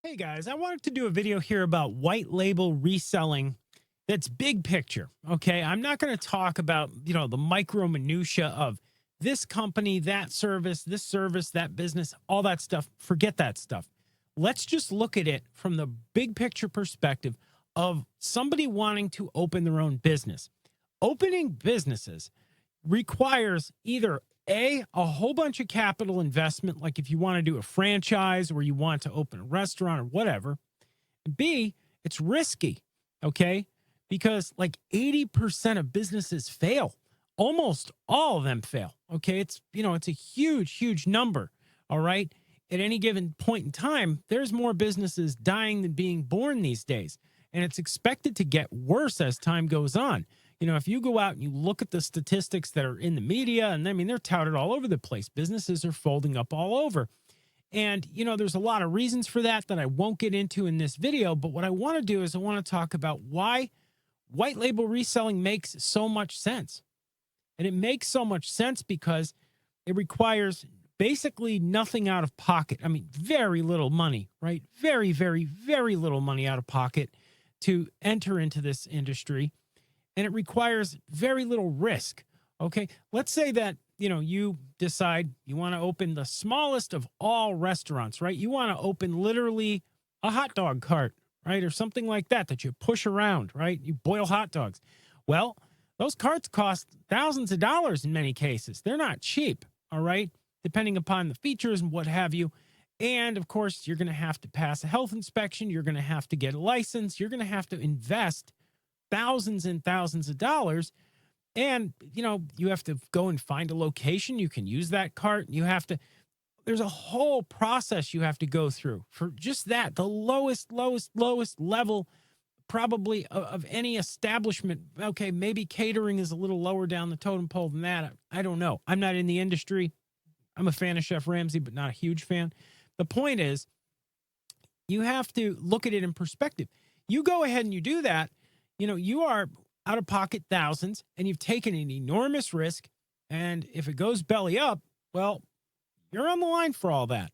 Hey guys, I wanted to do a video here about white label reselling that's big picture. Okay. I'm not going to talk about, the micro minutia of this company, that service, that business, all that stuff. Forget that stuff. Let's just look at it from the big picture perspective of somebody wanting to open their own business. Opening businesses requires either a whole bunch of capital investment, like if you want to do a franchise or you want to open a restaurant or whatever. B, it's risky, okay? Because like 80% of businesses fail. Almost all of them fail, okay? It's a huge number, all right? At any given point in time, there's more businesses dying than being born these days. And it's expected to get worse as time goes on. If you go out and you look at the statistics that are in the media, and I mean, they're touted all over the place. Businesses are folding up all over. And, there's a lot of reasons for that I won't get into in this video. But what I want to do is I want to talk about why white label reselling makes so much sense. And it makes so much sense because it requires basically nothing out of pocket. I mean, very little money, right? Very little money out of pocket to enter into this industry. And it requires very little risk. Okay. Let's say that, you decide you want to open the smallest of all restaurants, right? You want to open literally a hot dog cart, right? Or something like that you push around, right? You boil hot dogs. Well, those carts cost thousands of dollars in many cases. They're not cheap, all right? Depending upon the features and what have you. And of course, you're going to have to pass a health inspection. You're going to have to get a license. You're going to have to invest thousands and thousands of dollars. And, you have to go and find a location. You can use that cart. There's a whole process you have to go through for just that. The lowest level probably of any establishment. Okay, maybe catering is a little lower down the totem pole than that. I don't know. I'm not in the industry. I'm a fan of Chef Ramsay, but not a huge fan. The point is, you have to look at it in perspective. You go ahead and you do that. You are out of pocket thousands and you've taken an enormous risk. And if it goes belly up, well, you're on the line for all that.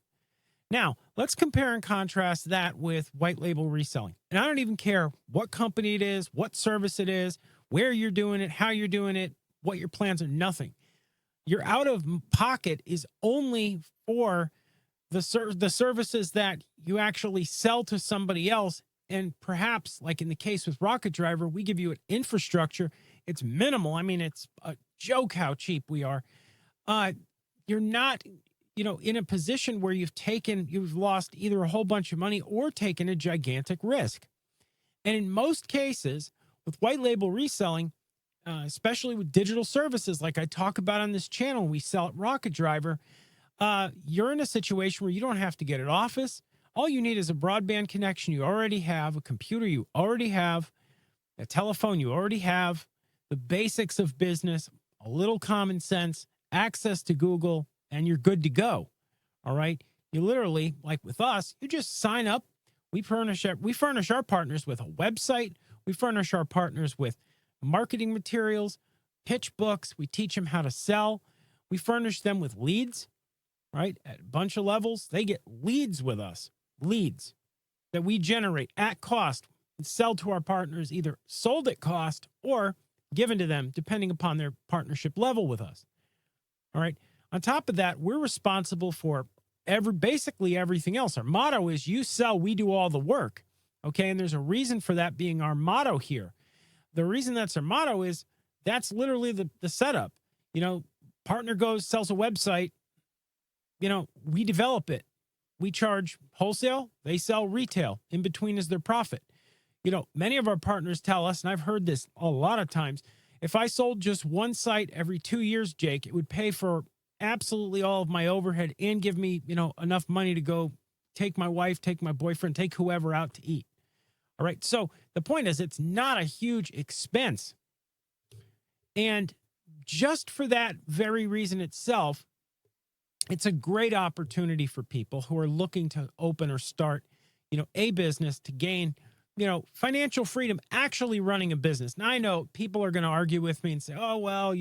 Now, let's compare and contrast that with white label reselling. And I don't even care what company it is, what service it is, where you're doing it, how you're doing it, what your plans are, nothing. Your out of pocket is only for the services that you actually sell to somebody else. And perhaps, like in the case with Rocket Driver, we give you an infrastructure. It's minimal. I mean, it's a joke how cheap we are. You're not, in a position where you've lost either a whole bunch of money or taken a gigantic risk. And in most cases, with white label reselling, especially with digital services like I talk about on this channel, we sell at Rocket Driver, you're in a situation where you don't have to get an office. All you need is a broadband connection you already have, a computer you already have, a telephone you already have, the basics of business, a little common sense, access to Google, and you're good to go. All right. You literally, like with us, you just sign up. We furnish our partners with a website. We furnish our partners with marketing materials, pitch books. We teach them how to sell. We furnish them with leads, right? At a bunch of levels, they get leads with us. Leads that we generate at cost and sell to our partners, either sold at cost or given to them, depending upon their partnership level with us. All right. On top of that, we're responsible for basically everything else. Our motto is you sell, we do all the work. Okay. And there's a reason for that being our motto here. The reason that's our motto is that's literally the setup. Partner goes, sells a website, we develop it. We charge wholesale, they sell retail. In between is their profit. Many of our partners tell us, and I've heard this a lot of times, if I sold just one site every 2 years, Jake, it would pay for absolutely all of my overhead and give me, enough money to go take my wife, take my boyfriend, take whoever out to eat. All right. So the point is, it's not a huge expense. And just for that very reason itself, it's a great opportunity for people who are looking to open or start, a business to gain, financial freedom, actually running a business. Now, I know people are going to argue with me and say, oh, well,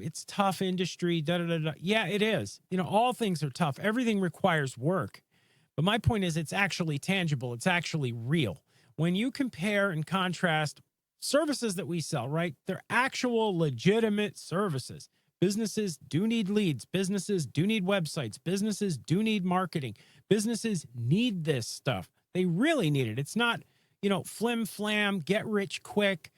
it's tough industry. Da, da, da, da. Yeah, it is. All things are tough. Everything requires work. But my point is, it's actually tangible. It's actually real. When you compare and contrast services that we sell, right? They're actual legitimate services. Businesses do need leads. Businesses do need websites. Businesses do need marketing. Businesses need this stuff. They really need it. It's not, flim flam, get rich quick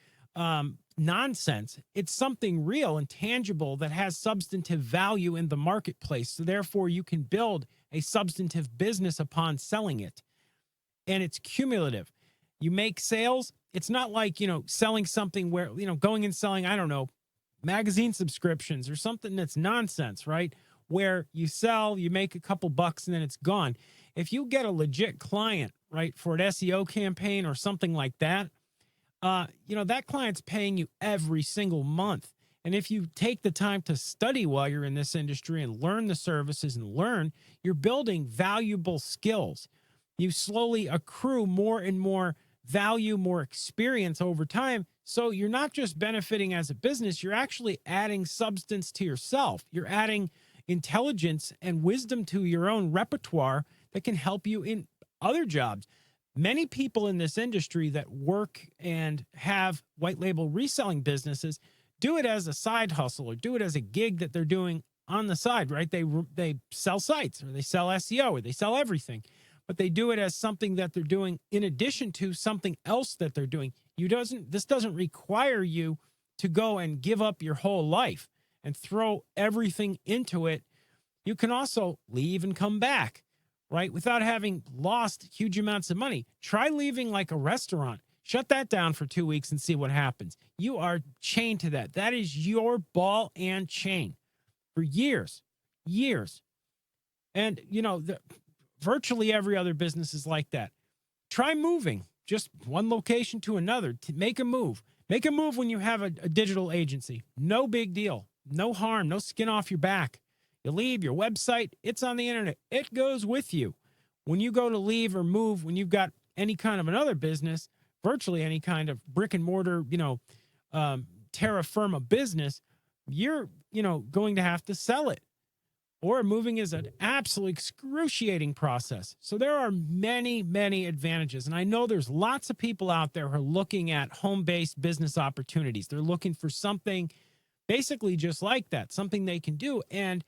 nonsense. It's something real and tangible that has substantive value in the marketplace. So therefore, you can build a substantive business upon selling it. And it's cumulative. You make sales. It's not like, selling something where, going and selling, I don't know, magazine subscriptions or something that's nonsense, right? Where you sell, you make a couple bucks and then it's gone. If you get a legit client, right, for an SEO campaign or something like that, that client's paying you every single month. And if you take the time to study while you're in this industry and learn the services and you're building valuable skills. You slowly accrue more and more value, more experience over time. So you're not just benefiting as a business, you're actually adding substance to yourself. You're adding intelligence and wisdom to your own repertoire that can help you in other jobs. Many people in this industry that work and have white label reselling businesses do it as a side hustle or do it as a gig that they're doing on the side, right? They sell sites or they sell SEO or they sell everything, but they do it as something that they're doing in addition to something else that they're doing. This doesn't require you to go and give up your whole life and throw everything into it. You can also leave and come back, right? Without having lost huge amounts of money. Try leaving like a restaurant. Shut that down for 2 weeks and see what happens. You are chained to that. That is your ball and chain for years. And, virtually every other business is like that. Try moving just one location to another to make a move. Make a move when you have a digital agency. No big deal. No harm. No skin off your back. You leave your website. It's on the internet. It goes with you. When you go to leave or move, when you've got any kind of another business, virtually any kind of brick and mortar, terra firma business, you're, going to have to sell it. Or moving is an absolutely excruciating process. So there are many, many advantages. And I know there's lots of people out there who are looking at home-based business opportunities. They're looking for something basically just like that, something they can do. And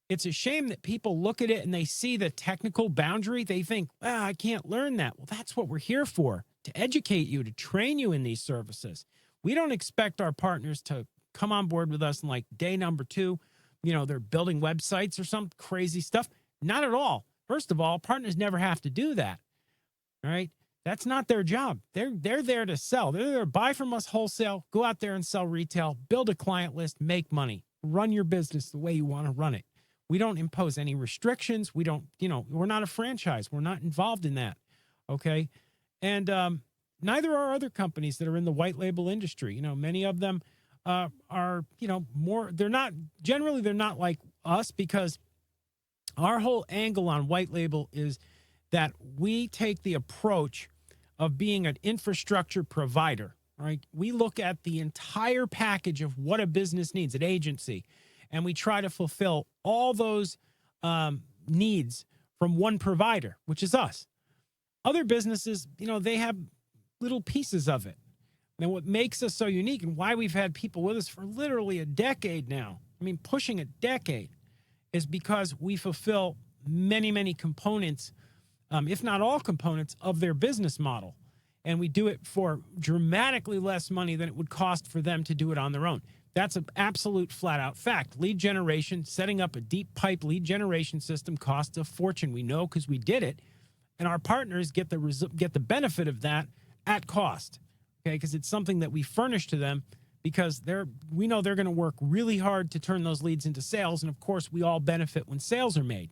it's a shame that people look at it and they see the technical boundary. They think, I can't learn that. Well, that's what we're here for, to educate you, to train you in these services. We don't expect our partners to come on board with us in like day number 2. They're building websites or some crazy stuff. Not at all. First of all, partners never have to do that. All right. That's not their job. They're there to sell. They're there to buy from us wholesale, go out there and sell retail, build a client list, make money, run your business the way you want to run it. We don't impose any restrictions. We don't, we're not a franchise. We're not involved in that. Okay. And neither are other companies that are in the white label industry. Many of them are, more, they're not like us, because our whole angle on white label is that we take the approach of being an infrastructure provider, right? We look at the entire package of what a business needs, an agency, and we try to fulfill all those needs from one provider, which is us. Other businesses, they have little pieces of it. And what makes us so unique and why we've had people with us for literally a decade now, pushing a decade, is because we fulfill many, many components, if not all components, of their business model. And we do it for dramatically less money than it would cost for them to do it on their own. That's an absolute flat out fact. Lead generation, setting up a deep pipe lead generation system costs a fortune. We know because we did it. And our partners get the benefit of that at cost. Okay, because it's something that we furnish to them, because we know they're going to work really hard to turn those leads into sales. And of course, we all benefit when sales are made.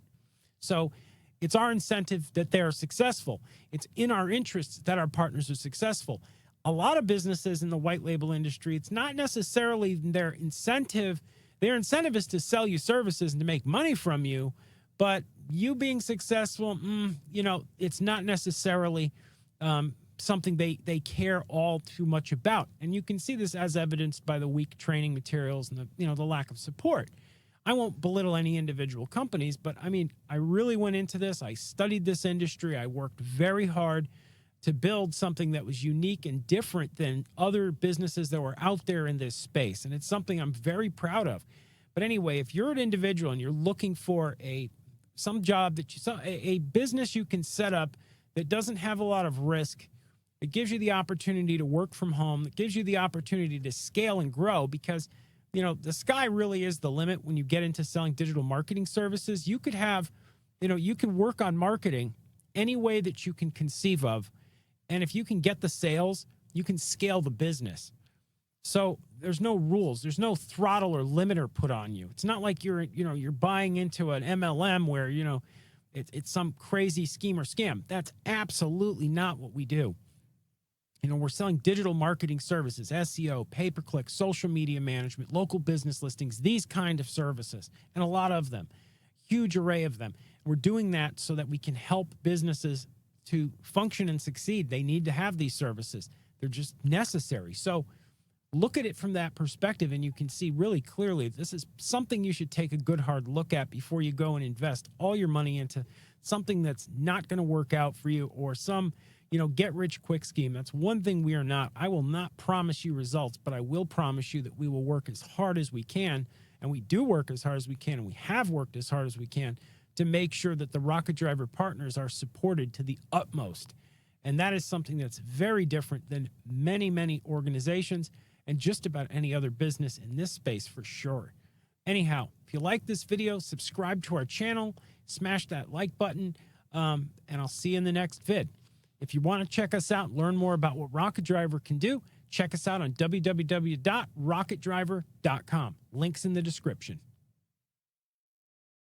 So it's our incentive that they are successful. It's in our interests that our partners are successful. A lot of businesses in the white label industry, it's not necessarily their incentive. Their incentive is to sell you services and to make money from you. But you being successful, it's not necessarily something they care all too much about. And you can see this as evidenced by the weak training materials and the lack of support. I won't belittle any individual companies, but I mean, I really went into this. I studied this industry. I worked very hard to build something that was unique and different than other businesses that were out there in this space. And it's something I'm very proud of. But anyway, if you're an individual and you're looking for some job that a business you can set up that doesn't have a lot of risk, it gives you the opportunity to work from home, it gives you the opportunity to scale and grow, because the sky really is the limit when you get into selling digital marketing services. You could have, you can work on marketing any way that you can conceive of. And if you can get the sales, you can scale the business. So there's no rules. There's no throttle or limiter put on you. It's not like you're buying into an MLM where, it's some crazy scheme or scam. That's absolutely not what we do. We're selling digital marketing services, SEO, pay-per-click, social media management, local business listings, these kind of services, and a lot of them, huge array of them. We're doing that so that we can help businesses to function and succeed. They need to have these services. They're just necessary. So look at it from that perspective, and you can see really clearly this is something you should take a good hard look at before you go and invest all your money into something that's not going to work out for you, or some get rich quick scheme. That's one thing we are not. I will not promise you results, but I will promise you that we will work as hard as we can, and we do work as hard as we can, and we have worked as hard as we can to make sure that the Rocket Driver partners are supported to the utmost. And that is something that's very different than many, many organizations and just about any other business in this space for sure. Anyhow, if you like this video, subscribe to our channel, smash that like button, and I'll see you in the next vid. If you want to check us out, learn more about what Rocket Driver can do, check us out on www.rocketdriver.com. Links in the description.